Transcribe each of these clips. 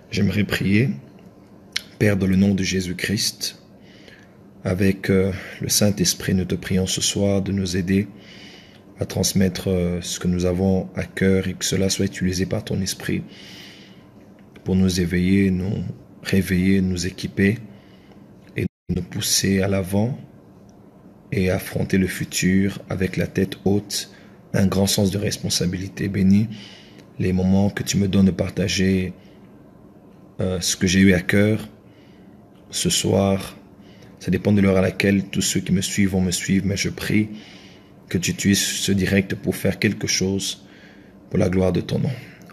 J'aimerais prier, Père, dans le nom de Jésus-Christ, avec le Saint-Esprit, nous te prions ce soir de nous aider à transmettre ce que nous avons à cœur et que cela soit utilisé par ton Esprit pour nous éveiller, nous réveiller, nous équiper et nous pousser à l'avant et affronter le futur avec la tête haute, un grand sens de responsabilité. Bénis les moments que tu me donnes de partager ce que j'ai eu à cœur ce soir. Ça dépend de l'heure à laquelle tous ceux qui me suivent vont me suivre, mais je prie que tu utilises ce direct pour faire quelque chose pour la gloire de ton nom.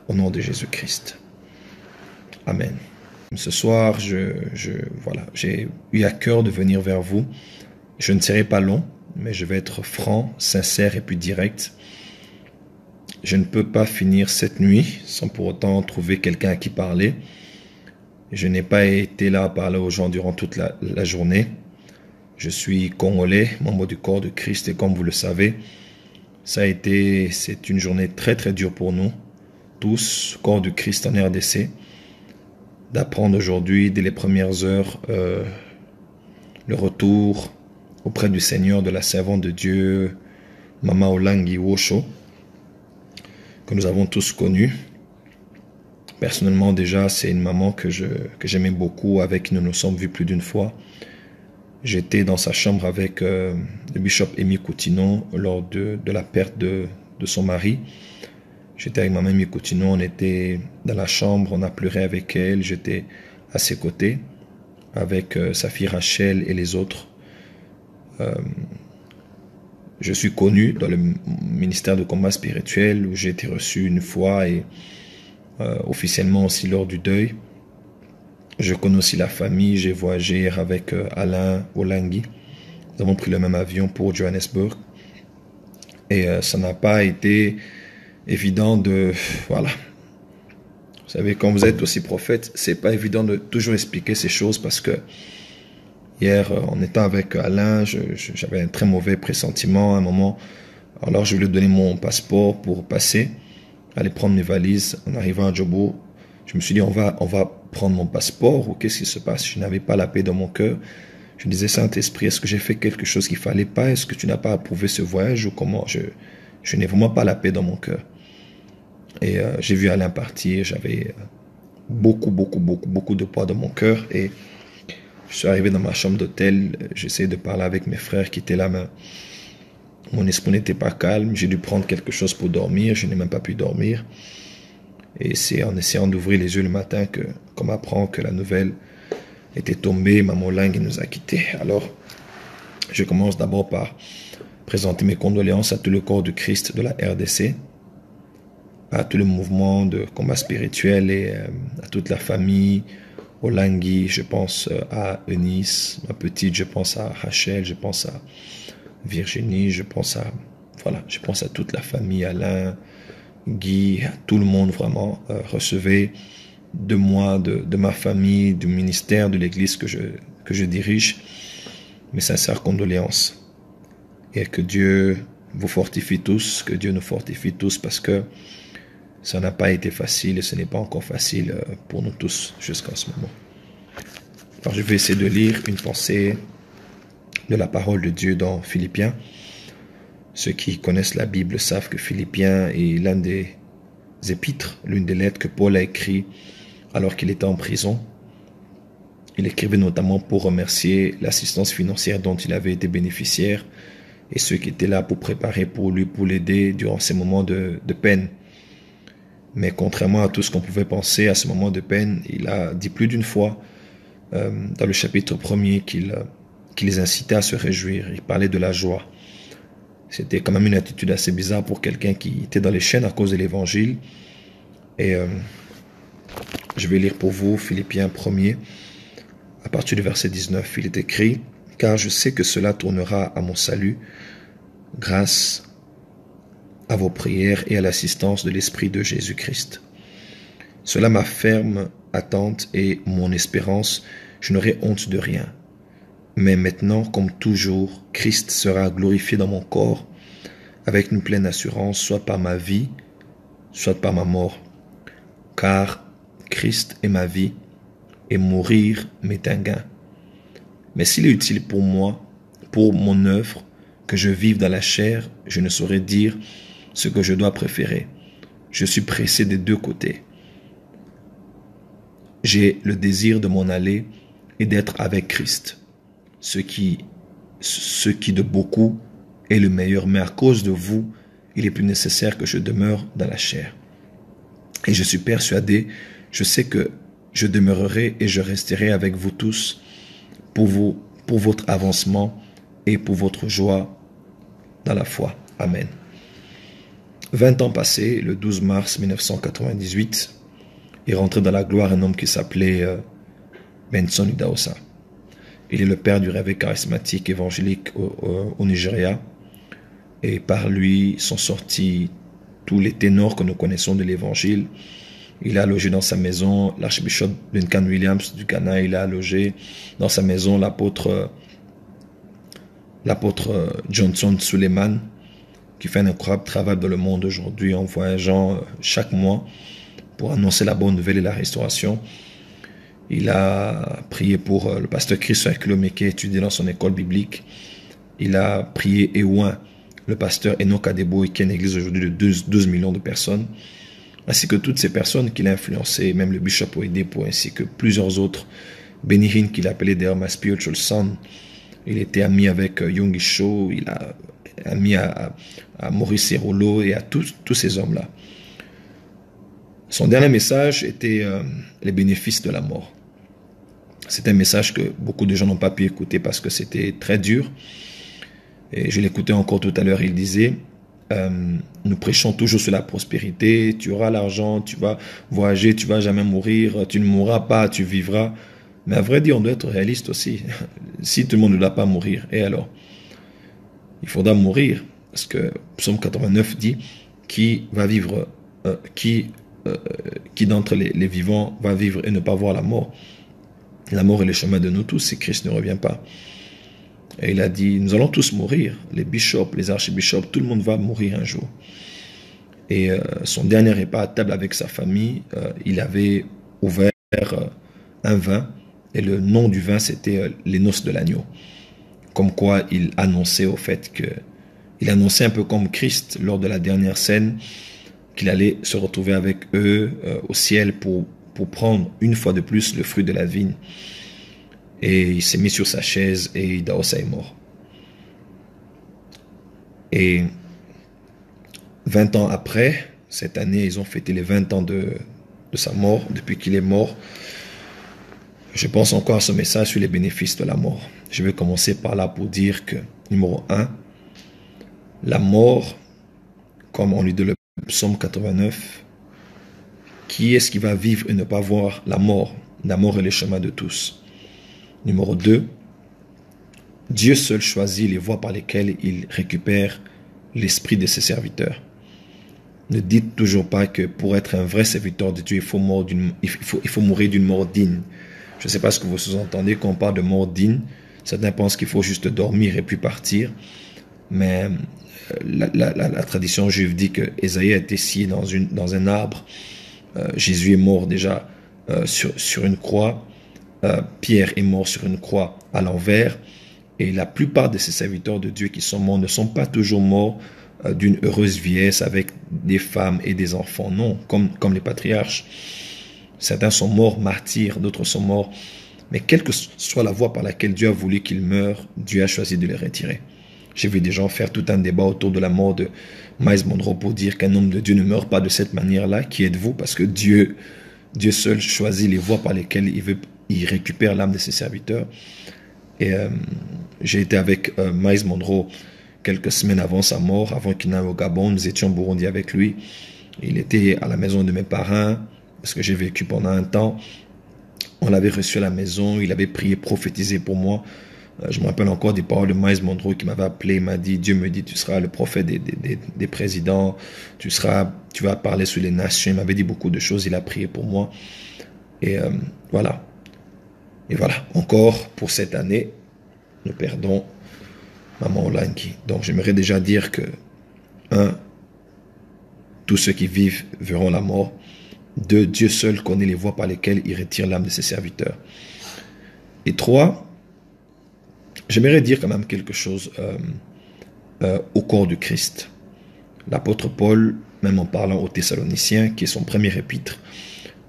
Au nom de Jésus-Christ. Amen. Ce soir, j'ai eu à cœur de venir vers vous. Je ne serai pas long, mais je vais être franc, sincère et puis direct. Je ne peux pas finir cette nuit sans pour autant trouver quelqu'un à qui parler. Je n'ai pas été là à parler aux gens durant toute la journée. Je suis congolais, membre du corps de Christ, et comme vous le savez, c'est une journée très très dure pour nous, tous, corps du Christ en RDC, d'apprendre aujourd'hui, dès les premières heures, le retour auprès du Seigneur de la servante de Dieu, Mama Olangi Wosho, que nous avons tous connue. Personnellement, déjà, c'est une maman que j'aimais beaucoup, avec qui nous nous sommes vus plus d'une fois. J'étais dans sa chambre avec le bishop Emi Coutinon lors de la perte de son mari. J'étais avec ma mère Emi Coutinon, on était dans la chambre, on a pleuré avec elle, j'étais à ses côtés, avec sa fille Rachel et les autres. Je suis connu dans le ministère de combat spirituel où j'ai été reçu une fois et officiellement aussi lors du deuil. Je connais aussi la famille, j'ai voyagé avec Alain Olangi. Nous avons pris le même avion pour Johannesburg. Et ça n'a pas été évident de... Voilà. Vous savez, quand vous êtes aussi prophète, c'est pas évident de toujours expliquer ces choses parce que hier, en étant avec Alain, j'avais un très mauvais pressentiment à un moment. Alors, je voulais donner mon passeport pour passer, aller prendre mes valises. En arrivant à Djobo, je me suis dit, on va prendre mon passeport ou qu'est-ce qui se passe? Je n'avais pas la paix dans mon cœur. Je me disais, Saint-Esprit, est-ce que j'ai fait quelque chose qu'il ne fallait pas? Est-ce que tu n'as pas approuvé ce voyage ou comment? Je n'ai vraiment pas la paix dans mon cœur. Et j'ai vu Alain partir. J'avais beaucoup de poids dans mon cœur. Et je suis arrivé dans ma chambre d'hôtel. J'essayais de parler avec mes frères qui étaient là, mais mon esprit n'était pas calme. J'ai dû prendre quelque chose pour dormir. Je n'ai même pas pu dormir. Et c'est en essayant d'ouvrir les yeux le matin qu'on m'apprend que la nouvelle était tombée. Maman Olangi nous a quittés. Alors, je commence d'abord par présenter mes condoléances à tout le corps du Christ de la RDC, à tout le mouvement de combat spirituel et à toute la famille Olangi. Je pense à Eunice, ma petite, je pense à Rachel, je pense à Virginie, je pense à toute la famille, Alain, Guy, tout le monde vraiment. Recevez de moi, de ma famille, du ministère, de l'église que je dirige, mes sincères condoléances. Et que Dieu vous fortifie tous, que Dieu nous fortifie tous, parce que ça n'a pas été facile et ce n'est pas encore facile pour nous tous jusqu'à ce moment. Alors je vais essayer de lire une pensée de la parole de Dieu dans Philippiens. Ceux qui connaissent la Bible savent que Philippiens est l'un des épîtres, l'une des lettres que Paul a écrites alors qu'il était en prison. Il écrivait notamment pour remercier l'assistance financière dont il avait été bénéficiaire et ceux qui étaient là pour préparer pour lui, pour l'aider durant ces moments de peine. Mais contrairement à tout ce qu'on pouvait penser à ce moment de peine, il a dit plus d'une fois dans le chapitre 1er qu'il les incitait à se réjouir. Il parlait de la joie. C'était quand même une attitude assez bizarre pour quelqu'un qui était dans les chaînes à cause de l'évangile. Et je vais lire pour vous Philippiens 1er, à partir du verset 19. Il est écrit, « Car je sais que cela tournera à mon salut, grâce à vos prières et à l'assistance de l'Esprit de Jésus-Christ. Cela ma ferme attente et mon espérance, je n'aurai honte de rien. Mais maintenant, comme toujours, Christ sera glorifié dans mon corps, avec une pleine assurance, soit par ma vie, soit par ma mort. Car Christ est ma vie, et mourir m'est un gain. Mais s'il est utile pour moi, pour mon œuvre, que je vive dans la chair, je ne saurais dire ce que je dois préférer. Je suis pressé des deux côtés. J'ai le désir de m'en aller et d'être avec Christ, ce qui de beaucoup est le meilleur, mais à cause de vous, il est plus nécessaire que je demeure dans la chair. Et je suis persuadé, je sais que je demeurerai et je resterai avec vous tous pour votre avancement et pour votre joie dans la foi. Amen. 20 ans passés, le 12 mars 1998, est rentré dans la gloire un homme qui s'appelait Benson Idahosa. Il est le père du réveil charismatique évangélique au Nigeria. Et par lui sont sortis tous les ténors que nous connaissons de l'évangile. Il a logé dans sa maison l'archbishop Duncan Williams du Ghana. Il a logé dans sa maison l'apôtre Johnson Suleiman, qui fait un incroyable travail dans le monde aujourd'hui en voyageant chaque mois pour annoncer la bonne nouvelle et la restauration. Il a prié pour le pasteur Chris Akilome qui étudié dans son école biblique. Il a prié et oint le pasteur Enoch Adebo qui est une église aujourd'hui de 12 millions de personnes, ainsi que toutes ces personnes qu'il a influencées, même le bishop Oedipo, ainsi que plusieurs autres. Benny Hinn, qu'il appelait d'ailleurs ma spiritual son. Il était ami avec Yonggi Cho, il a ami à Maurice Serolo et à tous ces hommes-là. Son dernier message était les bénéfices de la mort. C'est un message que beaucoup de gens n'ont pas pu écouter parce que c'était très dur. Et je l'écoutais encore tout à l'heure, il disait, nous prêchons toujours sur la prospérité, tu auras l'argent, tu vas voyager, tu vas jamais mourir, tu ne mourras pas, tu vivras. Mais à vrai dire, on doit être réaliste aussi. Si tout le monde ne doit pas mourir, et alors? Il faudra mourir, parce que Psaume 89 dit, qui va vivre, qui d'entre les vivants va vivre et ne pas voir la mort? La mort est le chemin de nous tous si Christ ne revient pas. Et il a dit, nous allons tous mourir, les bishops, les archibishops, tout le monde va mourir un jour. Et son dernier repas à table avec sa famille, il avait ouvert un vin, et le nom du vin c'était les noces de l'agneau. Comme quoi il annonçait au fait que, il annonçait un peu comme Christ lors de la dernière scène, qu'il allait se retrouver avec eux au ciel pour prendre une fois de plus le fruit de la vigne. Et il s'est mis sur sa chaise et Idahosa est mort. Et 20 ans après, cette année, ils ont fêté les 20 ans de sa mort, depuis qu'il est mort. Je pense encore à ce message sur les bénéfices de la mort. Je vais commencer par là pour dire que, numéro 1, la mort, comme on lui dit le psaume 89, qui est-ce qui va vivre et ne pas voir la mort? La mort est le chemin de tous. Numéro 2, Dieu seul choisit les voies par lesquelles il récupère l'esprit de ses serviteurs. Ne dites toujours pas que pour être un vrai serviteur de Dieu, il faut mourir d'une mort digne. Je ne sais pas ce que vous sous-entendez quand on parle de mort digne. Certains pensent qu'il faut juste dormir et puis partir. Mais la tradition juive dit que Ésaïe a été scié dans un arbre. Jésus est mort déjà sur une croix. Pierre est mort sur une croix à l'envers. Et la plupart de ces serviteurs de Dieu qui sont morts ne sont pas toujours morts d'une heureuse vieillesse avec des femmes et des enfants. Non, comme les patriarches. Certains sont morts martyrs, d'autres sont morts. Mais quelle que soit la voie par laquelle Dieu a voulu qu'ils meurent, Dieu a choisi de les retirer. J'ai vu des gens faire tout un débat autour de la mort de Miles Monroe pour dire qu'un homme de Dieu ne meurt pas de cette manière-là. Qui êtes-vous? Parce que Dieu seul choisit les voies par lesquelles il récupère l'âme de ses serviteurs. Et j'ai été avec Miles Monroe quelques semaines avant sa mort, avant qu'il n'aille au Gabon. Nous étions au Burundi avec lui. Il était à la maison de mes parents, parce que j'ai vécu pendant un temps. On l'avait reçu à la maison, il avait prié, prophétisé pour moi. Je me rappelle encore des paroles de Miles Monroe qui m'avait appelé, il m'a dit, Dieu me dit, tu seras le prophète des présidents, tu vas parler sur les nations. Il m'avait dit beaucoup de choses, il a prié pour moi. Et voilà. Et voilà, encore pour cette année, nous perdons Maman Olangi. Donc j'aimerais déjà dire que, tous ceux qui vivent verront la mort. 2, Dieu seul connaît les voies par lesquelles il retire l'âme de ses serviteurs. Et 3, j'aimerais dire quand même quelque chose au corps du Christ. L'apôtre Paul, même en parlant aux Thessaloniciens, qui est son premier épître,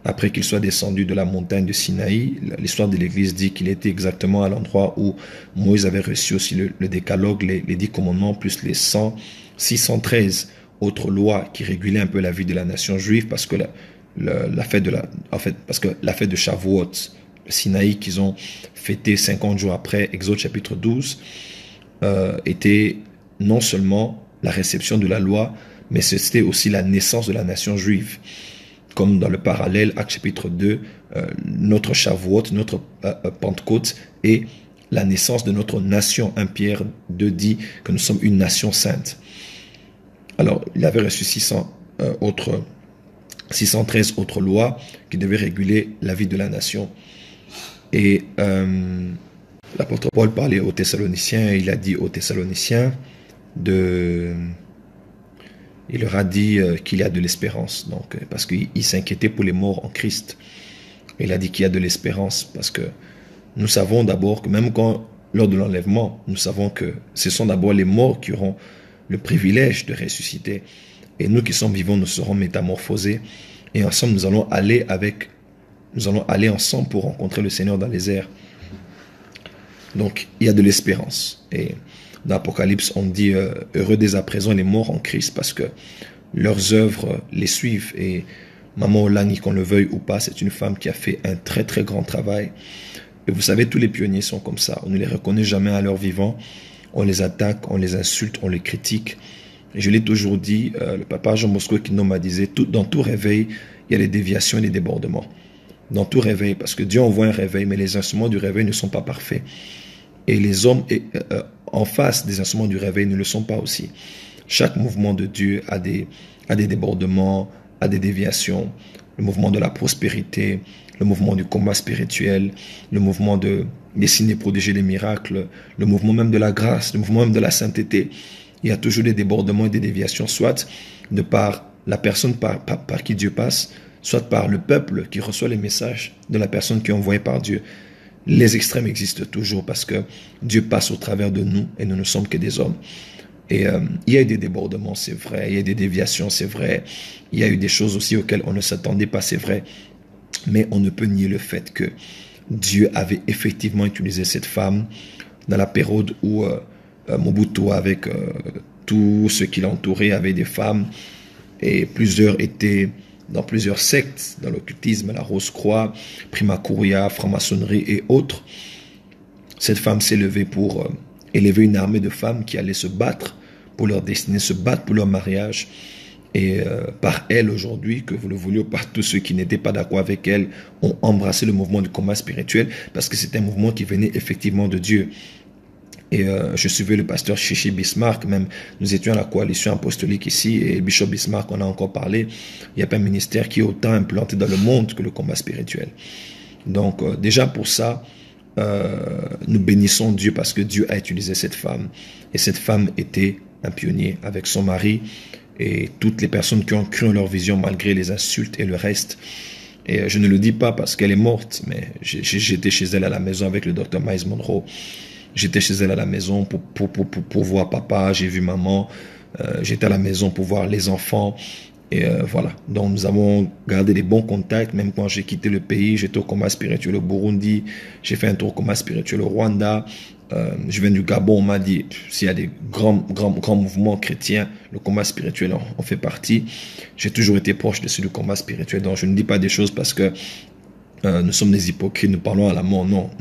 après qu'il soit descendu de la montagne de Sinaï, l'histoire de l'Église dit qu'il était exactement à l'endroit où Moïse avait reçu aussi le décalogue, les 10 commandements, plus les 613 autres lois qui régulaient un peu la vie de la nation juive, parce que la fête de Shavuot, le Sinaï qu'ils ont fêté 50 jours après, Exode chapitre 12, était non seulement la réception de la loi, mais c'était aussi la naissance de la nation juive. Comme dans le parallèle, Actes chapitre 2, notre Shavuot, notre Pentecôte est la naissance de notre nation. 1 Pierre 2 dit que nous sommes une nation sainte. Alors, il avait reçu 613 autres lois qui devaient réguler la vie de la nation. Et l'apôtre Paul parlait aux Thessaloniciens, et il a dit aux Thessaloniciens il leur a dit qu'il y a de l'espérance, donc parce qu'il s'inquiétait pour les morts en Christ. Il a dit qu'il y a de l'espérance parce que nous savons d'abord que même lors de l'enlèvement, nous savons que ce sont d'abord les morts qui auront le privilège de ressusciter. Et nous qui sommes vivants, nous serons métamorphosés. Et ensemble, nous allons aller ensemble pour rencontrer le Seigneur dans les airs. Donc, il y a de l'espérance. Et dans l'Apocalypse, on dit heureux dès à présent les morts en Christ parce que leurs œuvres les suivent. Et Maman Olani, qu'on le veuille ou pas, c'est une femme qui a fait un très très grand travail. Et vous savez, tous les pionniers sont comme ça. On ne les reconnaît jamais à leur vivant. On les attaque, on les insulte, on les critique. Et je l'ai toujours dit, le papa Jean Bosco Kino m'a dit, dans tout réveil, il y a des déviations et des débordements. Dans tout réveil, parce que Dieu envoie un réveil, mais les instruments du réveil ne sont pas parfaits. Et les hommes en face des instruments du réveil ne le sont pas aussi. Chaque mouvement de Dieu a des débordements, a des déviations. Le mouvement de la prospérité, le mouvement du combat spirituel, le mouvement des signes, des prodiges, des miracles, le mouvement même de la grâce, le mouvement même de la sainteté. Il y a toujours des débordements et des déviations, soit de par la personne par qui Dieu passe, soit par le peuple qui reçoit les messages de la personne qui est envoyée par Dieu. Les extrêmes existent toujours parce que Dieu passe au travers de nous et nous ne sommes que des hommes. Et il y a eu des débordements, c'est vrai. Il y a eu des déviations, c'est vrai. Il y a eu des choses aussi auxquelles on ne s'attendait pas, c'est vrai. Mais on ne peut nier le fait que Dieu avait effectivement utilisé cette femme dans la période où Mobutu, avec tout ce qui l'entourait, avait des femmes. Et plusieurs étaient dans plusieurs sectes, dans l'occultisme, la Rose-Croix, Primacuria, franc-maçonnerie et autres. Cette femme s'est levée pour élever une armée de femmes qui allaient se battre pour leur destinée, se battre pour leur mariage. Et par elle aujourd'hui, que vous le vouliez ou par tous ceux qui n'étaient pas d'accord avec elle, ont embrassé le mouvement du combat spirituel parce que c'est un mouvement qui venait effectivement de Dieu. Et je suivais le pasteur Chichi Bismarck, même nous étions à la coalition apostolique ici, et Bishop Bismarck, on a encore parlé, il n'y a pas un ministère qui est autant implanté dans le monde que le combat spirituel. Donc déjà pour ça, nous bénissons Dieu parce que Dieu a utilisé cette femme. Et cette femme était un pionnier avec son mari et toutes les personnes qui ont cru en leur vision malgré les insultes et le reste. Et je ne le dis pas parce qu'elle est morte, mais j'étais chez elle à la maison avec le docteur Miles Monroe. J'étais chez elle à la maison pour voir papa, j'ai vu maman, j'étais à la maison pour voir les enfants. Et voilà, donc nous avons gardé des bons contacts, même quand j'ai quitté le pays, j'étais au combat spirituel au Burundi, j'ai fait un tour au combat spirituel au Rwanda, je viens du Gabon, on m'a dit, s'il y a des grands mouvements chrétiens, le combat spirituel en fait partie. J'ai toujours été proche de ce combat spirituel, donc je ne dis pas des choses parce que nous sommes des hypocrites, nous parlons à la mort, non.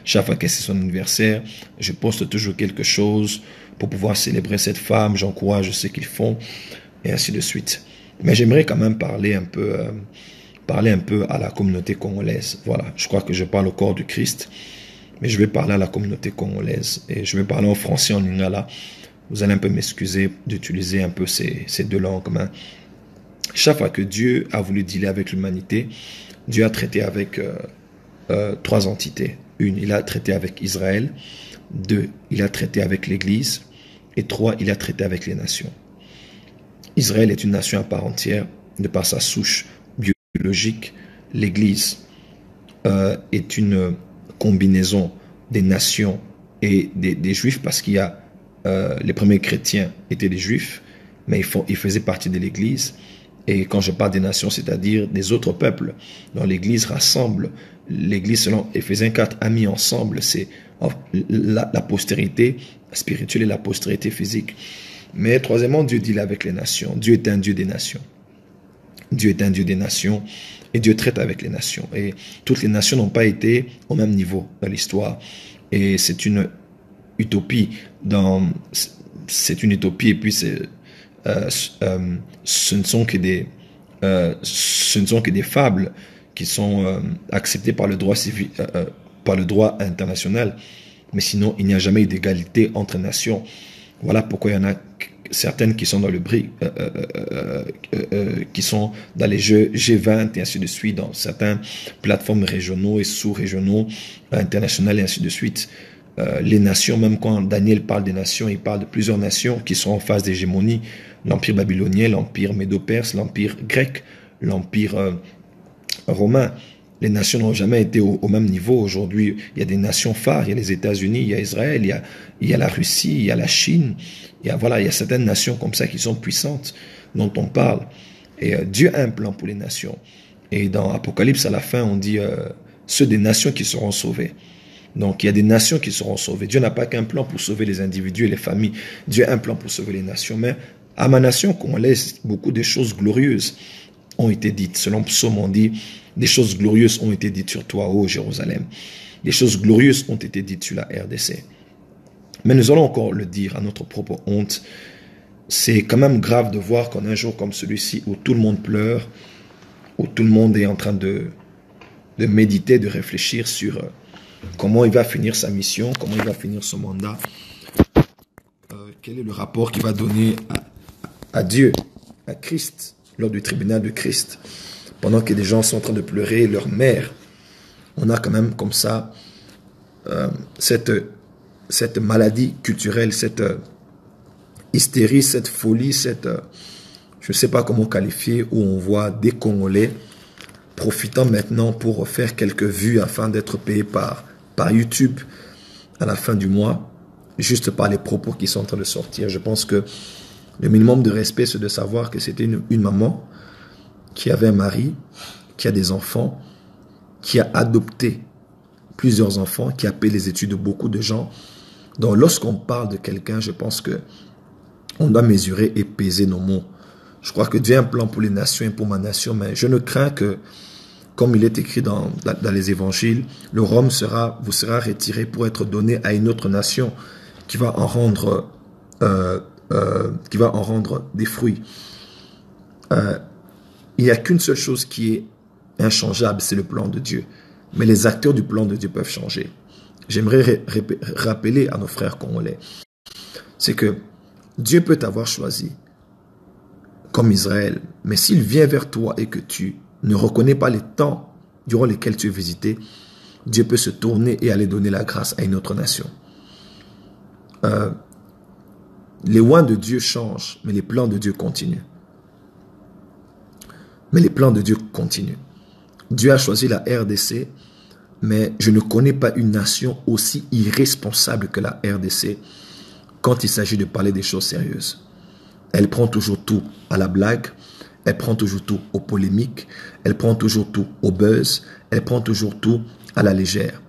Chaque fois que c'est son anniversaire, je poste toujours quelque chose pour pouvoir célébrer cette femme, j'encourage ce qu'ils font, et ainsi de suite. Mais j'aimerais quand même parler un peu à la communauté congolaise. Voilà, je crois que je parle au corps du Christ, mais je vais parler à la communauté congolaise. Et je vais parler en français, en lingala. Vous allez un peu m'excuser d'utiliser un peu ces deux langues. Hein. Chaque fois que Dieu a voulu dealer avec l'humanité, Dieu a traité avec 3 entités. 1, il a traité avec Israël. 2, il a traité avec l'Église. Et 3, il a traité avec les nations. Israël est une nation à part entière de par sa souche logique, l'Église est une combinaison des nations et des Juifs, parce qu'il y a les premiers chrétiens étaient des Juifs, mais ils faisaient partie de l'Église. Et quand je parle des nations, c'est-à-dire des autres peuples, dont l'Église rassemble. L'Église, selon Éphésiens 4, a mis ensemble la postérité spirituelle et la postérité physique. Mais troisièmement, Dieu deal avec les nations. Dieu est un Dieu des nations. Dieu est un Dieu des nations et Dieu traite avec les nations. Et toutes les nations n'ont pas été au même niveau dans l'histoire. Et c'est une utopie. C'est une utopie, et puis ce ne sont que des fables qui sont acceptées par le droit civil, par le droit international. Mais sinon, il n'y a jamais eu d'égalité entre nations. Voilà pourquoi il y en a certaines qui sont dans le qui sont dans les jeux G20 et ainsi de suite, dans certaines plateformes régionaux et sous-régionaux, internationales et ainsi de suite. Les nations, même quand Daniel parle des nations, il parle de plusieurs nations qui sont en phase d'hégémonie. L'empire babylonien, l'empire médo-perse, l'empire grec, l'empire romain. Les nations n'ont jamais été au même niveau. Aujourd'hui, il y a des nations phares. Il y a les États-Unis, il y a Israël, il y a la Russie, il y a la Chine. Il y a certaines nations comme ça qui sont puissantes, dont on parle. Et Dieu a un plan pour les nations. Et dans Apocalypse, à la fin, on dit ceux des nations qui seront sauvés. Donc, il y a des nations qui seront sauvées. Dieu n'a pas qu'un plan pour sauver les individus et les familles. Dieu a un plan pour sauver les nations. Mais à ma nation, qu'on laisse, beaucoup de choses glorieuses ont été dites. Selon Psaume, on dit, des choses glorieuses ont été dites sur toi, ô Jérusalem. Des choses glorieuses ont été dites sur la RDC. Mais nous allons encore le dire à notre propre honte. C'est quand même grave de voir qu'en un jour comme celui-ci, où tout le monde pleure, où tout le monde est en train de méditer, de réfléchir sur comment il va finir sa mission, comment il va finir son mandat, quel est le rapport qu'il va donner à Dieu, à Christ, lors du tribunal de Christ, pendant que des gens sont en train de pleurer leur mère. On a quand même comme ça cette maladie culturelle, cette hystérie, cette folie, je ne sais pas comment qualifier, où on voit des Congolais profitant maintenant pour faire quelques vues afin d'être payés par YouTube à la fin du mois, juste par les propos qui sont en train de sortir. Je pense que le minimum de respect, c'est de savoir que c'était une maman qui avait un mari, qui a des enfants, qui a adopté plusieurs enfants, qui a payé les études de beaucoup de gens. Donc lorsqu'on parle de quelqu'un, je pense que on doit mesurer et peser nos mots. Je crois que Dieu a un plan pour les nations et pour ma nation, mais je ne crains que, comme il est écrit dans les évangiles, le royaume vous sera retiré pour être donné à une autre nation qui va en rendre des fruits. Il n'y a qu'une seule chose qui est inchangeable, c'est le plan de Dieu. Mais les acteurs du plan de Dieu peuvent changer. J'aimerais rappeler à nos frères congolais, c'est que Dieu peut t'avoir choisi comme Israël, mais s'il vient vers toi et que tu ne reconnais pas les temps durant lesquels tu es visité, Dieu peut se tourner et aller donner la grâce à une autre nation. Les lois de Dieu changent, mais les plans de Dieu continuent. Dieu a choisi la RDC, mais je ne connais pas une nation aussi irresponsable que la RDC quand il s'agit de parler des choses sérieuses. Elle prend toujours tout à la blague, elle prend toujours tout aux polémiques, elle prend toujours tout au buzz, elle prend toujours tout à la légère.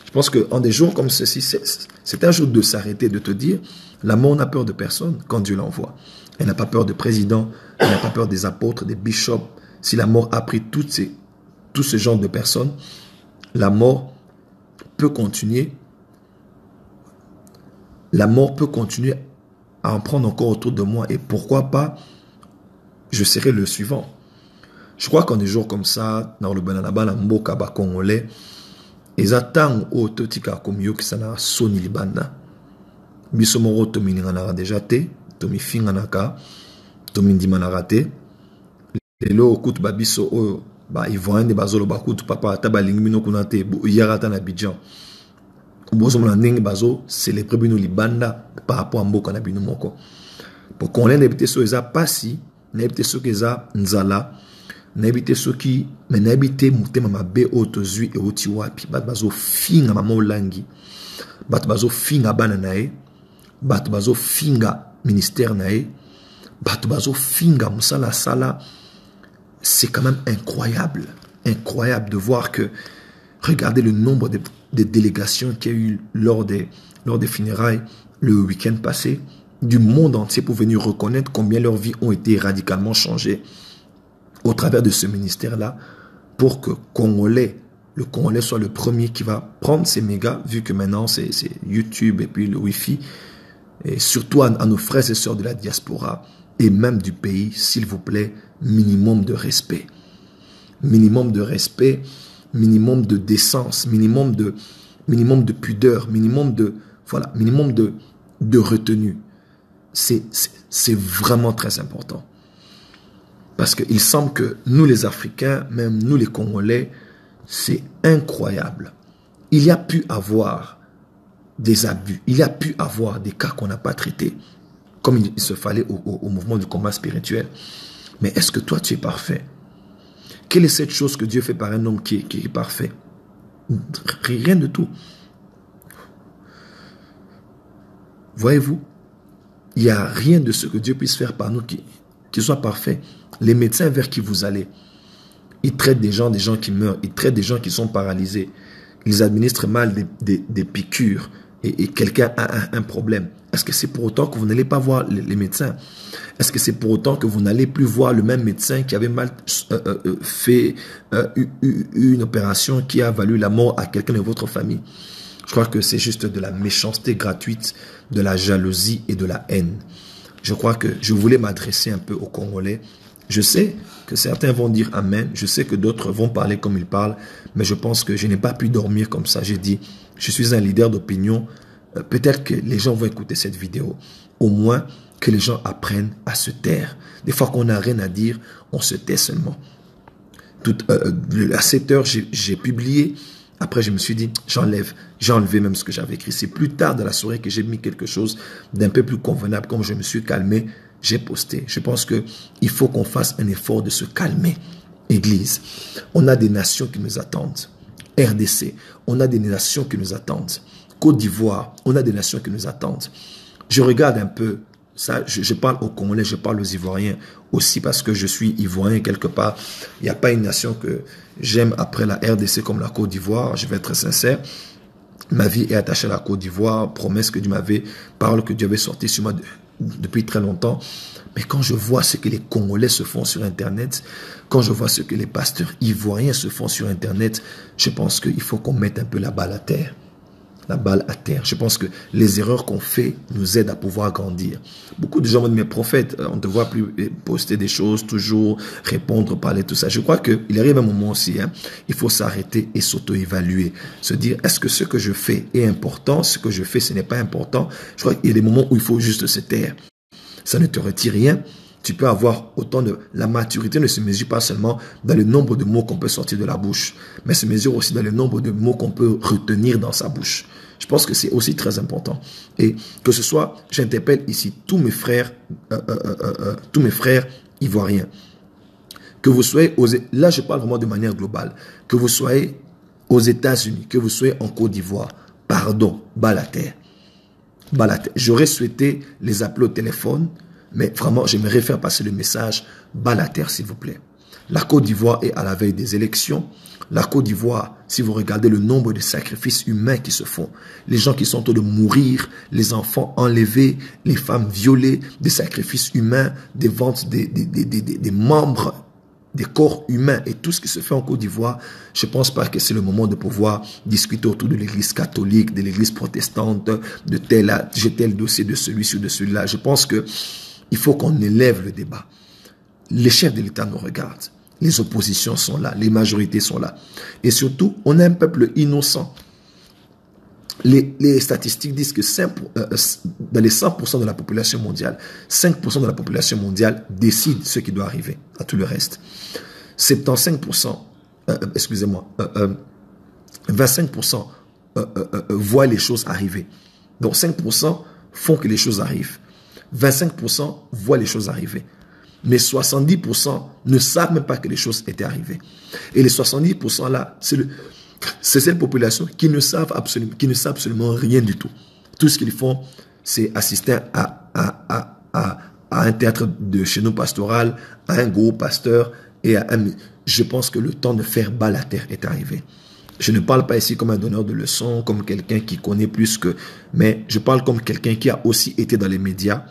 Je pense qu'en des jours comme ceci, c'est un jour de s'arrêter, de te dire, la mort n'a peur de personne quand Dieu l'envoie. Elle n'a pas peur de président, elle n'a pas peur des apôtres, des bishops. Si la mort a pris tout ce genre de personnes, la mort peut continuer. La mort peut continuer à en prendre encore autour de moi. Et pourquoi pas, je serai le suivant. Je crois qu'en des jours comme ça, dans le Bananaba, la Mboka ba Congolais, ils attendent au Totika comme yo qui s'en a soni libanda. Bisomoro tomi n'angana déjà te, tomi finganaka, tomi ndimanaka te. Lelo okutu babiso oyo ba ivoyen de bazolo bakutu papa tabalingi bino kuna te yarata na Abidjan. Bozo mona ndenge bazo célébrer bino libanda par rapport à mboka na bino moko. Pour qu'on ait n'habité so eza pasi, n'habité so eza nzala, n'habité ceux qui, mais n'habité mutema mabe otozui et otiwapi, bat bazo finga mamo langi, bat bazo finga bananae, bat bazo finga ministère nae, bat bazo finga musala sala. C'est quand même incroyable, incroyable de voir que, regardez le nombre de délégations qu'il y a eu lors des funérailles le week-end passé, du monde entier pour venir reconnaître combien leurs vies ont été radicalement changées au travers de ce ministère-là, pour que le Congolais soit le premier qui va prendre ces mégas, vu que maintenant c'est YouTube et puis le Wi-Fi, et surtout à nos frères et sœurs de la diaspora et même du pays, s'il vous plaît, minimum de respect. Minimum de respect, minimum de décence, minimum de pudeur, minimum de retenue. C'est vraiment très important. Parce qu'il semble que nous les Africains, même nous les Congolais, c'est incroyable. Il y a pu avoir des abus, il y a pu avoir des cas qu'on n'a pas traités, comme il se fallait au mouvement du combat spirituel. Mais est-ce que toi tu es parfait? Quelle est cette chose que Dieu fait par un homme qui est parfait? Rien de tout. Voyez-vous, il n'y a rien de ce que Dieu puisse faire par nous qui soit parfait. Les médecins vers qui vous allez, ils traitent des gens qui meurent, ils traitent des gens qui sont paralysés, ils administrent mal des piqûres et quelqu'un a un problème. Est-ce que c'est pour autant que vous n'allez pas voir les médecins? Est-ce que c'est pour autant que vous n'allez plus voir le même médecin qui avait mal fait une opération qui a valu la mort à quelqu'un de votre famille? Je crois que c'est juste de la méchanceté gratuite, de la jalousie et de la haine. Je crois que je voulais m'adresser un peu aux Congolais. Je sais que certains vont dire Amen. Je sais que d'autres vont parler comme ils parlent. Mais je pense que je n'ai pas pu dormir comme ça. J'ai dit, je suis un leader d'opinion. Peut-être que les gens vont écouter cette vidéo. Au moins que les gens apprennent à se taire. Des fois qu'on n'a rien à dire, on se tait seulement. À 7 heures, j'ai publié. Après, je me suis dit, j'enlève. J'ai enlevé même ce que j'avais écrit. C'est plus tard dans la soirée que j'ai mis quelque chose d'un peu plus convenable. Comme je me suis calmé, j'ai posté. Je pense qu'il faut qu'on fasse un effort de se calmer. Église, on a des nations qui nous attendent. RDC, on a des nations qui nous attendent. Côte d'Ivoire, on a des nations qui nous attendent. Je regarde un peu ça, je parle aux Congolais, je parle aux Ivoiriens aussi parce que je suis Ivoirien quelque part. Il n'y a pas une nation que j'aime après la RDC comme la Côte d'Ivoire, je vais être très sincère. Ma vie est attachée à la Côte d'Ivoire, promesse que Dieu m'avait, parole que Dieu avait sortie sur moi depuis très longtemps. Mais quand je vois ce que les Congolais se font sur Internet, quand je vois ce que les pasteurs ivoiriens se font sur Internet, je pense qu'il faut qu'on mette un peu la balle à terre. La balle à terre. Je pense que les erreurs qu'on fait nous aident à pouvoir grandir. Beaucoup de gens me disent, mais prophète, on ne te voit plus poster des choses, toujours répondre, parler, tout ça. Je crois qu'il arrive un moment aussi, il faut s'arrêter et s'auto-évaluer. Se dire, est-ce que ce que je fais est important? Ce que je fais, ce n'est pas important. Je crois qu'il y a des moments où il faut juste se taire. Ça ne te retire rien. Tu peux avoir autant de... La maturité ne se mesure pas seulement dans le nombre de mots qu'on peut sortir de la bouche, mais se mesure aussi dans le nombre de mots qu'on peut retenir dans sa bouche. Je pense que c'est aussi très important. Et que ce soit, j'interpelle ici tous mes frères ivoiriens. Que vous soyez là je parle vraiment de manière globale. Que vous soyez aux États-Unis, que vous soyez en Côte d'Ivoire, pardon, bas la terre. J'aurais souhaité les appeler au téléphone, mais vraiment, j'aimerais faire passer le message bas la terre, s'il vous plaît. La Côte d'Ivoire est à la veille des élections. La Côte d'Ivoire, si vous regardez le nombre de sacrifices humains qui se font, les gens qui sont en train de mourir, les enfants enlevés, les femmes violées, des sacrifices humains, des ventes des membres, des corps humains et tout ce qui se fait en Côte d'Ivoire, je ne pense pas que c'est le moment de pouvoir discuter autour de l'église catholique, de l'église protestante, de tel dossier de celui-ci ou de celui-là. Je pense qu'il faut qu'on élève le débat. Les chefs de l'État nous regardent. Les oppositions sont là, les majorités sont là. Et surtout, on a un peuple innocent. Les statistiques disent que dans les 100% de la population mondiale, 5% de la population mondiale décide ce qui doit arriver à tout le reste. 75%, 25% voient les choses arriver. Donc 5% font que les choses arrivent. 25% voient les choses arriver. Mais 70% ne savent même pas que les choses étaient arrivées. Et les 70% là, c'est cette population qui ne savent absolument rien du tout. Tout ce qu'ils font, c'est assister à un théâtre de chez nous pastoral, à un gros pasteur je pense que le temps de faire bas la terre est arrivé. Je ne parle pas ici comme un donneur de leçons, comme quelqu'un qui connaît plus que... Mais je parle comme quelqu'un qui a aussi été dans les médias.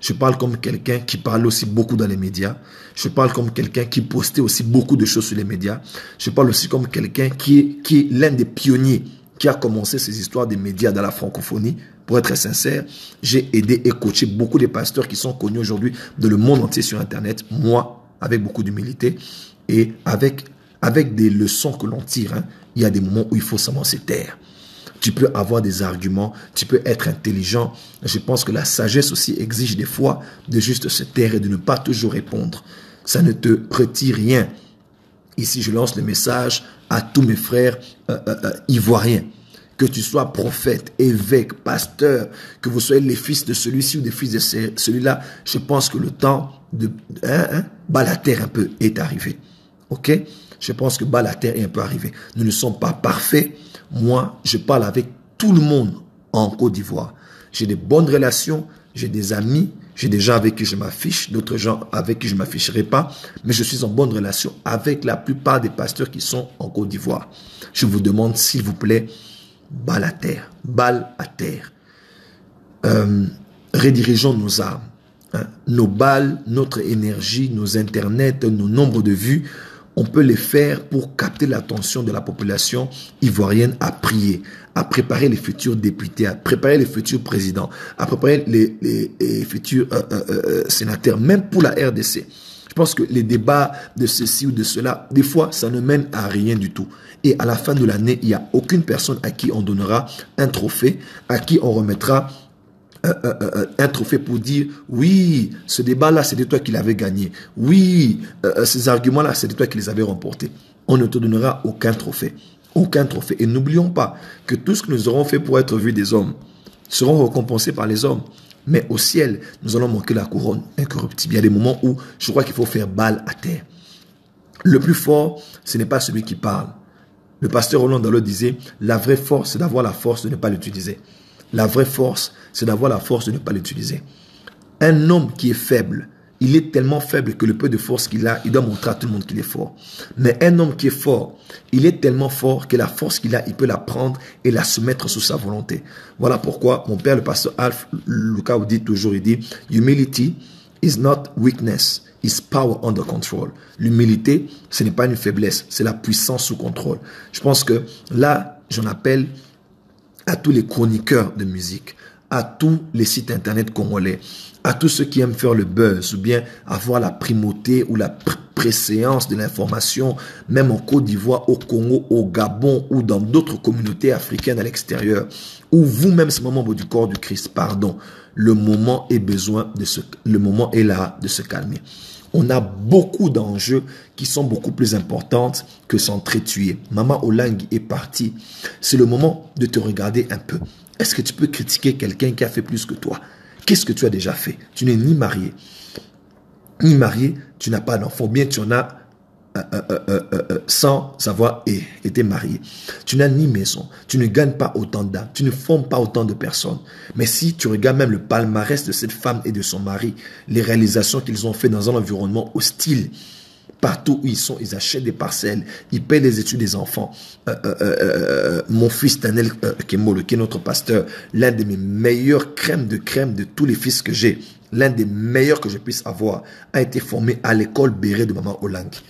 Je parle comme quelqu'un qui parle aussi beaucoup dans les médias. Je parle comme quelqu'un qui postait aussi beaucoup de choses sur les médias. Je parle aussi comme quelqu'un qui est l'un des pionniers qui a commencé ces histoires des médias dans la francophonie. Pour être très sincère, j'ai aidé et coaché beaucoup de pasteurs qui sont connus aujourd'hui dans le monde entier sur Internet. Moi, avec beaucoup d'humilité et avec des leçons que l'on tire. Il y a des moments où il faut seulement se taire. Tu peux avoir des arguments, tu peux être intelligent. Je pense que la sagesse aussi exige des fois de juste se taire et de ne pas toujours répondre. Ça ne te retire rien. Ici, je lance le message à tous mes frères ivoiriens. Que tu sois prophète, évêque, pasteur, que vous soyez les fils de celui-ci ou des fils de celui-là, je pense que le temps de bas la terre un peu est arrivé. Ok? Je pense que bas la terre est un peu arrivé. Nous ne sommes pas parfaits. Moi, je parle avec tout le monde en Côte d'Ivoire. J'ai des bonnes relations, j'ai des amis, j'ai des gens avec qui je m'affiche, d'autres gens avec qui je ne m'afficherai pas, mais je suis en bonne relation avec la plupart des pasteurs qui sont en Côte d'Ivoire. Je vous demande, s'il vous plaît, bas la terre, balle à terre. Redirigeons nos armes, nos balles, notre énergie, nos internets, nos nombres de vues. On peut les faire pour capter l'attention de la population ivoirienne à prier, à préparer les futurs députés, à préparer les futurs présidents, à préparer les futurs sénateurs, même pour la RDC. Je pense que les débats de ceci ou de cela, des fois, ça ne mène à rien du tout. Et à la fin de l'année, il n'y a aucune personne à qui on donnera un trophée, à qui on remettra un trophée pour dire oui, ce débat-là, c'était toi qui l'avais gagné. Oui, ces arguments-là, c'était toi qui les avais remportés. On ne te donnera aucun trophée. Aucun trophée. Et n'oublions pas que tout ce que nous aurons fait pour être vus des hommes seront récompensés par les hommes. Mais au ciel, nous allons manquer la couronne incorruptible. Il y a des moments où je crois qu'il faut faire balle à terre. Le plus fort, ce n'est pas celui qui parle. Le pasteur Roland Dallot disait, la vraie force, c'est d'avoir la force de ne pas l'utiliser. La vraie force, c'est d'avoir la force de ne pas l'utiliser. Un homme qui est faible, il est tellement faible que le peu de force qu'il a, il doit montrer à tout le monde qu'il est fort. Mais un homme qui est fort, il est tellement fort que la force qu'il a, il peut la prendre et la soumettre sous sa volonté. Voilà pourquoi mon père, le pasteur Alf Lucas, dit toujours, il dit, humility is not weakness, is power under control. L'humilité, ce n'est pas une faiblesse, c'est la puissance sous contrôle. Je pense que là, j'en appelle à tous les chroniqueurs de musique, à tous les sites internet congolais, à tous ceux qui aiment faire le buzz ou bien avoir la primauté ou la préséance de l'information, même en Côte d'Ivoire, au Congo, au Gabon ou dans d'autres communautés africaines à l'extérieur, ou vous-même, ce membre du corps du Christ, pardon, le moment est là de se calmer. On a beaucoup d'enjeux qui sont beaucoup plus importants que s'entretuer. Maman Olangi est partie. C'est le moment de te regarder un peu. Est-ce que tu peux critiquer quelqu'un qui a fait plus que toi? Qu'est-ce que tu as déjà fait? Tu n'es ni marié. Ni marié, tu n'as pas d'enfant. Bien, tu en as sans avoir été marié. Tu n'as ni maison. Tu ne gagnes pas autant d'âmes. Tu ne formes pas autant de personnes. Mais si tu regardes même le palmarès de cette femme et de son mari, les réalisations qu'ils ont fait dans un environnement hostile, partout où ils sont, ils achètent des parcelles, ils paient les études des enfants. Mon fils Daniel Kemolo, qui est notre pasteur, l'un de mes meilleurs crèmes de tous les fils que j'ai, l'un des meilleurs que je puisse avoir, a été formé à l'école Béré de Maman Olangi.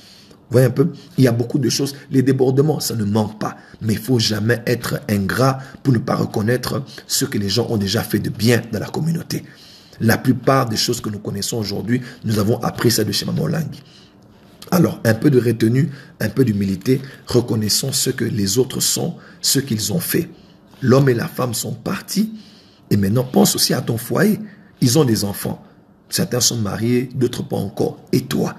Vous voyez un peu, il y a beaucoup de choses. Les débordements, ça ne manque pas. Mais il ne faut jamais être ingrat pour ne pas reconnaître ce que les gens ont déjà fait de bien dans la communauté. La plupart des choses que nous connaissons aujourd'hui, nous avons appris ça de chez Maman Olangi. Alors, un peu de retenue, un peu d'humilité, reconnaissons ce que les autres sont, ce qu'ils ont fait. L'homme et la femme sont partis, et maintenant pense aussi à ton foyer. Ils ont des enfants. Certains sont mariés, d'autres pas encore. Et toi?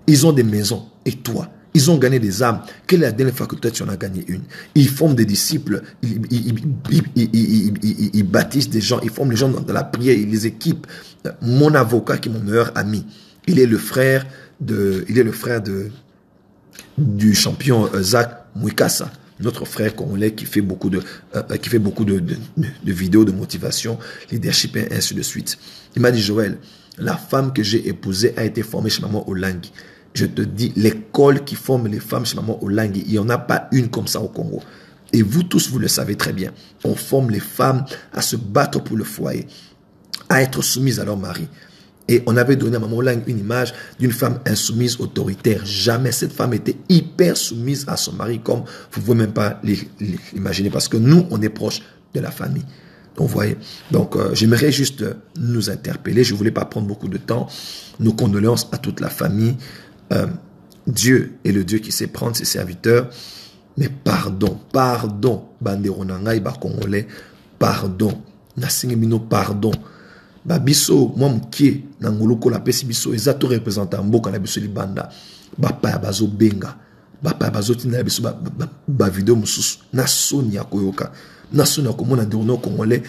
Ils ont des maisons. Et toi? Ils ont gagné des âmes. Quelle est la dernière fois que toi tu en as gagné une? Ils forment des disciples. Ils baptisent des gens. Ils forment les gens dans la prière. Ils les équipent. Mon avocat qui est mon meilleur ami. Il est le frère du champion Zach Mwikasa, notre frère congolais qui fait beaucoup de vidéos de motivation, leadership et ainsi de suite. Il m'a dit, Joël, la femme que j'ai épousée a été formée chez Maman Olangui. Je te dis, l'école qui forme les femmes chez Maman Olangui, il n'y en a pas une comme ça au Congo. Et vous tous, vous le savez très bien. On forme les femmes à se battre pour le foyer, à être soumises à leur mari. Et on avait donné à Maman Olangui une image d'une femme insoumise, autoritaire. Jamais cette femme était hyper soumise à son mari, comme vous ne pouvez même pas l'imaginer, parce que nous, on est proche de la famille. Donc, vous voyez. Donc, j'aimerais juste nous interpeller. Je ne voulais pas prendre beaucoup de temps. Nos condoléances à toute la famille. Dieu est le Dieu qui sait prendre ses serviteurs. Mais pardon, bandero nangai ba congolais, pardon. Nasingemino, pardon. Ba biso moi mkie na ngoloko la pesi biso ezato représentant mboka na biso libanda ba pa bazo benga ba pa bazo tina biso ba vidéo mususu na soni ya koyoka na soni ya komona ndono congolais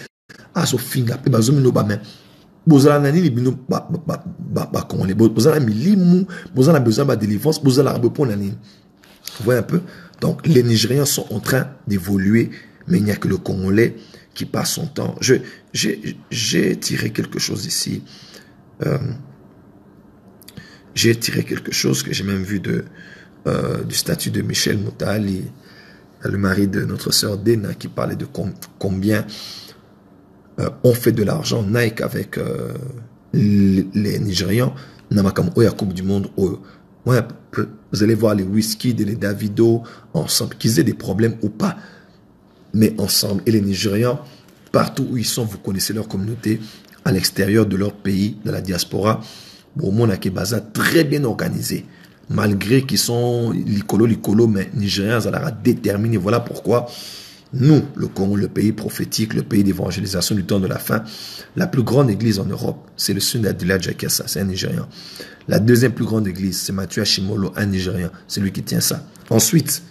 aso finga pe bazo mino ba men bozala na nini bino ba congolais bozala milimu bozala besoin ba délivrance bozala pour na nini. Vous voyez un peu. Donc les Nigériens sont en train d'évoluer, mais il n'y a que le Congolais qui passe son temps. J'ai tiré quelque chose ici. J'ai tiré quelque chose que j'ai même vu du statut de Michel Moutali, le mari de notre sœur Dena, qui parlait de combien on fait de l'argent Nike avec les Nigérians. Namakam Oya Coupe du Monde. Ouais, vous allez voir les Whisky, les Davido ensemble, qu'ils aient des problèmes ou pas, mais ensemble. Et les Nigérians, partout où ils sont, vous connaissez leur communauté, à l'extérieur de leur pays, de la diaspora. Bon, mon Akebaza, très bien organisé, malgré qu'ils sont licolo, mais Nigériens, ça leur a déterminé. Voilà pourquoi nous, le Congo, le pays prophétique, le pays d'évangélisation du temps de la fin, la plus grande église en Europe, c'est le Sunni Adila Jakassa, c'est un Nigérian. La deuxième plus grande église, c'est Mathieu Ashimolo, un Nigérian. C'est lui qui tient ça. Ensuite,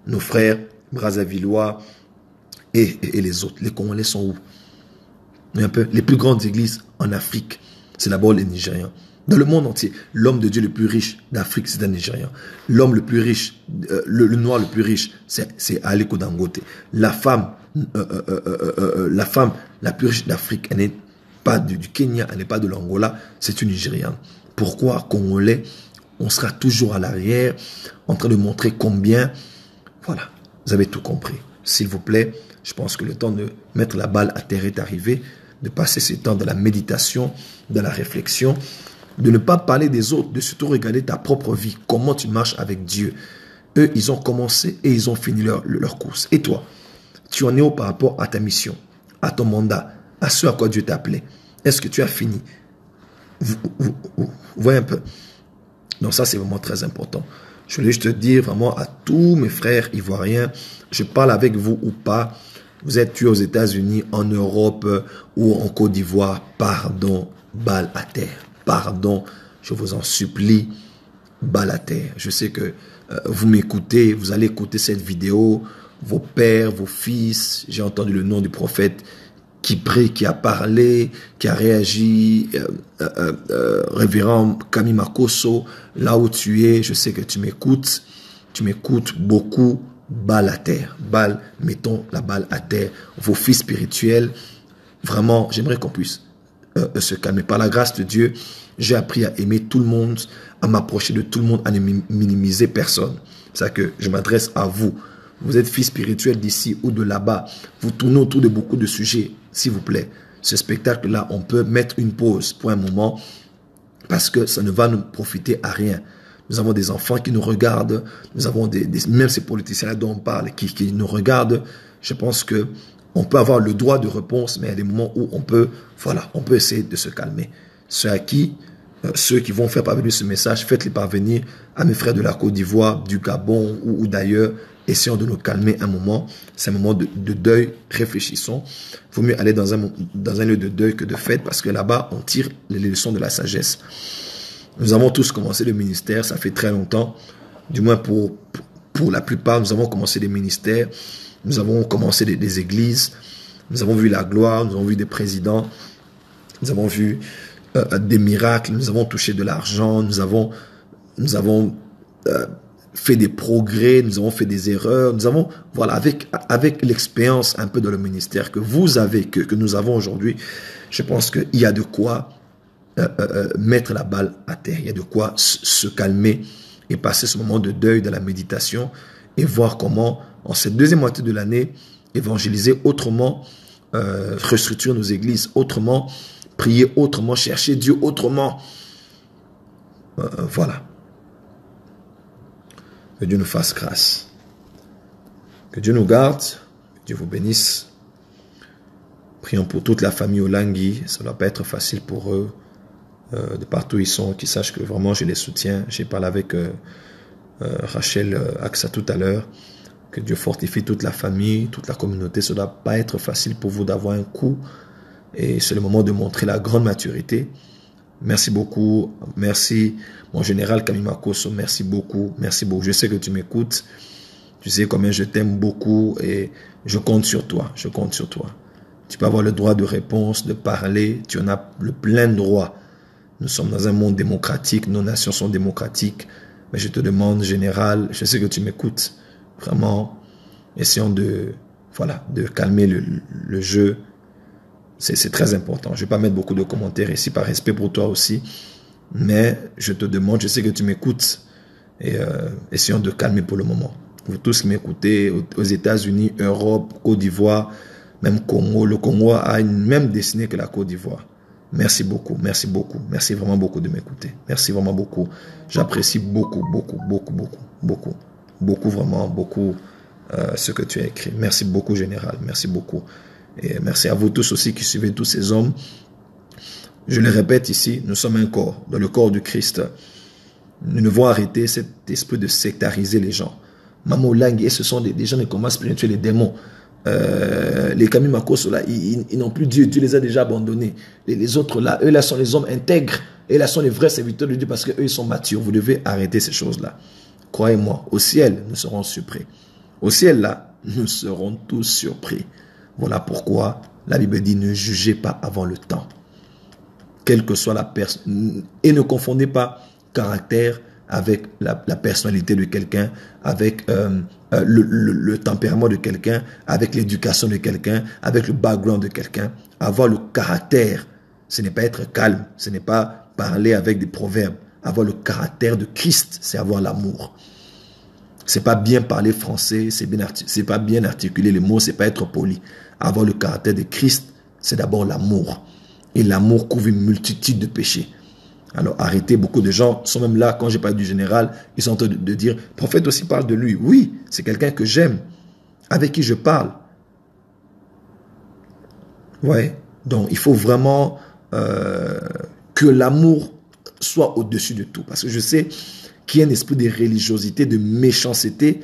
nos frères Brazzavillois et les autres. Les Congolais sont où? Un peu. Les plus grandes églises en Afrique, c'est d'abord les Nigérians. Dans le monde entier, l'homme de Dieu le plus riche d'Afrique, c'est un Nigérian. L'homme le plus riche, le noir le plus riche, c'est Aliko Dangote. La femme la plus riche d'Afrique, elle n'est pas du Kenya, elle n'est pas de l'Angola, c'est une Nigériane. Pourquoi, Congolais, on sera toujours à l'arrière, en train de montrer combien... Voilà, vous avez tout compris. S'il vous plaît, je pense que le temps de mettre la balle à terre est arrivé, de passer ce temps de la méditation, de la réflexion, de ne pas parler des autres, de surtout regarder ta propre vie, comment tu marches avec Dieu. Eux, ils ont commencé et ils ont fini leur course. Et toi, tu en es où par rapport à ta mission, à ton mandat, à ce à quoi Dieu t'a appelé? Est-ce que tu as fini? Vous voyez un peu. Donc ça, c'est vraiment très important. Je voulais juste te dire vraiment à tous mes frères ivoiriens, je parle avec vous ou pas, vous êtes tués aux États-Unis, en Europe ou en Côte d'Ivoire, pardon, balle à terre. Pardon, je vous en supplie, balle à terre. Je sais que vous m'écoutez, vous allez écouter cette vidéo, vos pères, vos fils, j'ai entendu le nom du prophète qui prie, qui a parlé, qui a réagi, révérend Camille Makosso, là où tu es, je sais que tu m'écoutes beaucoup, balle à terre, mettons la balle à terre, vos fils spirituels, vraiment, j'aimerais qu'on puisse se calmer. Par la grâce de Dieu, j'ai appris à aimer tout le monde, à m'approcher de tout le monde, à ne minimiser personne. C'est ça que je m'adresse à vous. Vous êtes fils spirituels d'ici ou de là-bas. Vous tournez autour de beaucoup de sujets. S'il vous plaît, ce spectacle-là, on peut mettre une pause pour un moment parce que ça ne va nous profiter à rien. Nous avons des enfants qui nous regardent. Nous avons même ces politiciens dont on parle qui nous regardent. Je pense que on peut avoir le droit de réponse, mais il y a des moments où on peut essayer de se calmer. Ceux qui vont faire parvenir ce message, faites-les parvenir à mes frères de la Côte d'Ivoire, du Gabon ou d'ailleurs. Essayons de nous calmer un moment. C'est un moment de deuil. Réfléchissons. Il vaut mieux aller dans un lieu de deuil que de fête parce que là-bas, on tire les leçons de la sagesse. Nous avons tous commencé le ministère. Ça fait très longtemps. Du moins pour la plupart, nous avons commencé des ministères. Nous avons commencé des églises. Nous avons vu la gloire. Nous avons vu des présidents. Nous avons vu des miracles, nous avons touché de l'argent, nous avons fait des progrès, nous avons fait des erreurs, nous avons, voilà, avec l'expérience un peu dans le ministère que vous avez, que nous avons aujourd'hui, je pense qu'il y a de quoi mettre la balle à terre, il y a de quoi se calmer et passer ce moment de deuil dans la méditation et voir comment, en cette deuxième moitié de l'année, évangéliser autrement, restructurer nos églises autrement, prier autrement, chercher Dieu autrement. Voilà. Que Dieu nous fasse grâce. Que Dieu nous garde. Que Dieu vous bénisse. Prions pour toute la famille Olangui. Ça ne doit pas être facile pour eux. De partout où ils sont, qu'ils sachent que vraiment je les soutiens. J'ai parlé avec Rachel Axa tout à l'heure. Que Dieu fortifie toute la famille, toute la communauté. Ça ne doit pas être facile pour vous d'avoir un coup. Et c'est le moment de montrer la grande maturité. Merci beaucoup. Merci, mon général Kamimakoso. Merci beaucoup. Merci beaucoup. Je sais que tu m'écoutes. Tu sais combien je t'aime beaucoup et je compte sur toi. Je compte sur toi. Tu peux avoir le droit de réponse, de parler. Tu en as le plein droit. Nous sommes dans un monde démocratique. Nos nations sont démocratiques. Mais je te demande, général, je sais que tu m'écoutes. Vraiment, essayons de calmer le jeu. C'est très important. Je ne vais pas mettre beaucoup de commentaires ici par respect pour toi aussi. Mais je te demande, je sais que tu m'écoutes. Et essayons de calmer pour le moment. Vous tous qui m'écoutez, aux États-Unis, Europe, Côte d'Ivoire, même Congo. Le Congo a une même destinée que la Côte d'Ivoire. Merci beaucoup, merci beaucoup. Merci vraiment beaucoup de m'écouter. Merci vraiment beaucoup. J'apprécie beaucoup, vraiment beaucoup ce que tu as écrit. Merci beaucoup, général. Merci beaucoup. Et merci à vous tous aussi qui suivez tous ces hommes. Je le répète ici, nous sommes un corps, dans le corps du Christ. Nous devons arrêter cet esprit de sectariser les gens. Mamo Langue, ce sont des gens de combat spirituel, les démons. Les Kamimakoso là, ils n'ont plus Dieu. Dieu les a déjà abandonnés. Les autres là, eux là sont les hommes intègres. Et là sont les vrais serviteurs de Dieu parce qu'eux ils sont matures. Vous devez arrêter ces choses-là. Croyez-moi, au ciel, nous serons surpris. Au ciel là, nous serons tous surpris. Voilà pourquoi la Bible dit ne jugez pas avant le temps. Quelle que soit la personne. Et ne confondez pas caractère avec la personnalité de quelqu'un, avec le tempérament de quelqu'un, avec l'éducation de quelqu'un, avec le background de quelqu'un. Avoir le caractère, ce n'est pas être calme, ce n'est pas parler avec des proverbes. Avoir le caractère de Christ, c'est avoir l'amour. C'est pas bien parler français, c'est pas bien articuler les mots, c'est pas être poli. Avoir le caractère de Christ, c'est d'abord l'amour. Et l'amour couvre une multitude de péchés. Alors arrêtez, beaucoup de gens sont même là, quand j'ai parlé du général, ils sont en train de dire, le prophète aussi parle de lui. Oui, c'est quelqu'un que j'aime, avec qui je parle. Ouais, donc il faut vraiment que l'amour soit au-dessus de tout. Parce que je sais qu'il y a un esprit de religiosité, de méchanceté,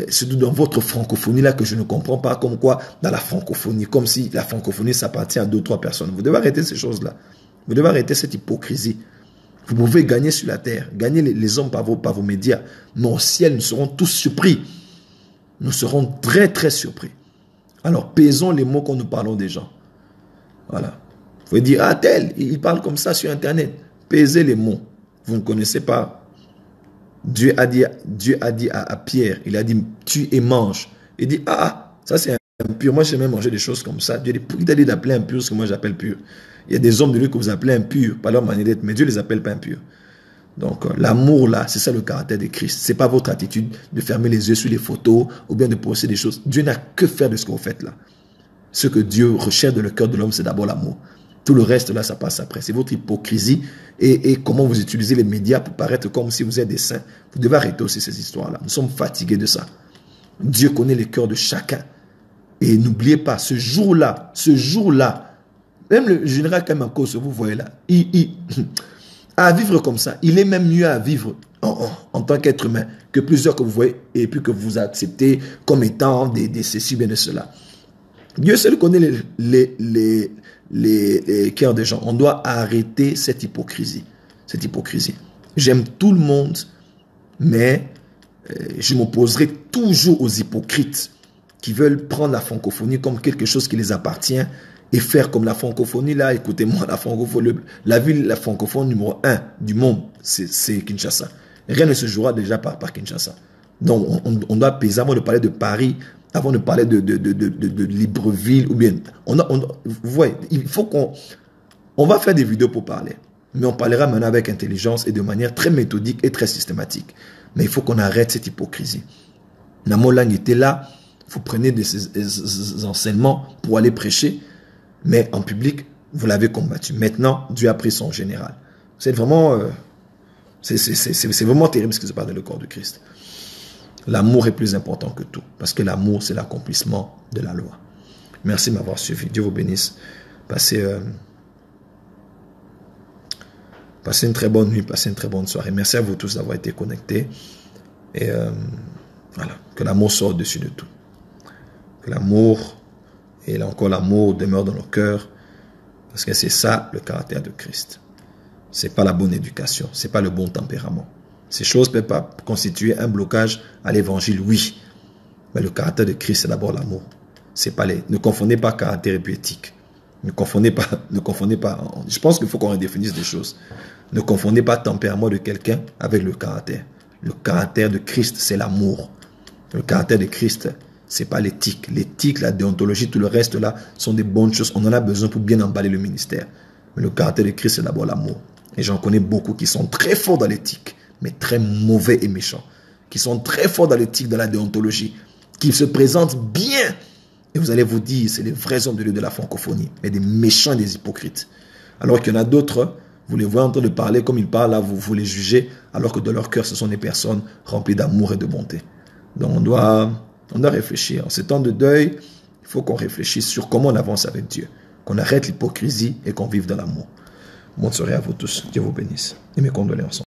surtout dans votre francophonie là que je ne comprends pas, comme quoi dans la francophonie, comme si la francophonie s'appartient à 2 ou 3 personnes. Vous devez arrêter ces choses-là. Vous devez arrêter cette hypocrisie. Vous pouvez gagner sur la terre, gagner les hommes par vos médias, mais au ciel, nous serons tous surpris. Nous serons très très surpris. Alors pesons les mots quand nous parlons des gens. Voilà. Vous pouvez dire, ah tel, il parle comme ça sur Internet. Pesez les mots. Vous ne connaissez pas. Dieu a dit à Pierre, il a dit, tue et mange. Il dit, ah, ça c'est impur. Moi, j'aime même manger des choses comme ça. Dieu dit, il t'a dit d'appeler impur ce que moi j'appelle pur. Il y a des hommes de lui que vous appelez impurs, pas leur manière d'être, mais Dieu les appelle pas impurs. Donc, l'amour là, c'est ça le caractère de Christ. C'est pas votre attitude de fermer les yeux sur les photos ou bien de poster des choses. Dieu n'a que faire de ce que vous faites là. Ce que Dieu recherche dans le cœur de l'homme, c'est d'abord l'amour. Tout le reste là, ça passe après. C'est votre hypocrisie et comment vous utilisez les médias pour paraître comme si vous êtes des saints. Vous devez arrêter aussi ces histoires-là. Nous sommes fatigués de ça. Dieu connaît les cœurs de chacun. Et n'oubliez pas, ce jour-là, même le général Kamimakoso, vous voyez là, à vivre comme ça, il est même mieux à vivre en tant qu'être humain que plusieurs que vous voyez et puis que vous acceptez comme étant des ceci, bien de cela. Dieu seul connaît les cœurs des gens. On doit arrêter cette hypocrisie. Cette hypocrisie. J'aime tout le monde, mais je m'opposerai toujours aux hypocrites qui veulent prendre la francophonie comme quelque chose qui les appartient et faire comme la francophonie là, écoutez-moi, la francophonie, la ville, la francophone numéro 1 du monde, c'est Kinshasa. Rien ne se jouera déjà par Kinshasa. Donc, on doit peser avant de parler de Paris, avant de parler de Libreville, ou bien, vous voyez, il faut on va faire des vidéos pour parler, mais on parlera maintenant avec intelligence et de manière très méthodique et très systématique. Mais il faut qu'on arrête cette hypocrisie. Namo Lang était là, vous prenez des enseignements pour aller prêcher, mais en public, vous l'avez combattu. Maintenant, Dieu a pris son général. C'est vraiment, c'est vraiment terrible ce qui se passe dans le corps de Christ. L'amour est plus important que tout, parce que l'amour, c'est l'accomplissement de la loi. Merci de m'avoir suivi. Dieu vous bénisse. Passez une très bonne nuit, passez une très bonne soirée. Merci à vous tous d'avoir été connectés. Et voilà, que l'amour sorte au-dessus de tout. Que l'amour, et là encore l'amour, demeure dans nos cœurs, parce que c'est ça le caractère de Christ. C'est pas la bonne éducation, c'est pas le bon tempérament. Ces choses ne peuvent pas constituer un blocage à l'évangile, oui. Mais le caractère de Christ, c'est d'abord l'amour. Ne confondez pas caractère et puis éthique. Ne confondez pas. Je pense qu'il faut qu'on redéfinisse des choses. Ne confondez pas le tempérament de quelqu'un avec le caractère. Le caractère de Christ, c'est l'amour. Le caractère de Christ, c'est pas l'éthique. L'éthique, la déontologie, tout le reste là, sont des bonnes choses. On en a besoin pour bien emballer le ministère. Mais le caractère de Christ, c'est d'abord l'amour. Et j'en connais beaucoup qui sont très forts dans l'éthique, mais très mauvais et méchants. Qui sont très forts dans l'éthique, dans la déontologie. Qui se présentent bien. Et vous allez vous dire, c'est les vrais hommes de Dieu de la francophonie. Mais des méchants et des hypocrites. Alors qu'il y en a d'autres, vous les voyez en train de parler comme ils parlent, là, vous les jugez, alors que dans leur cœur, ce sont des personnes remplies d'amour et de bonté. Donc on doit réfléchir. En ces temps de deuil, il faut qu'on réfléchisse sur comment on avance avec Dieu. Qu'on arrête l'hypocrisie et qu'on vive dans l'amour. Bonne soirée à vous tous. Dieu vous bénisse. Et mes condoléances.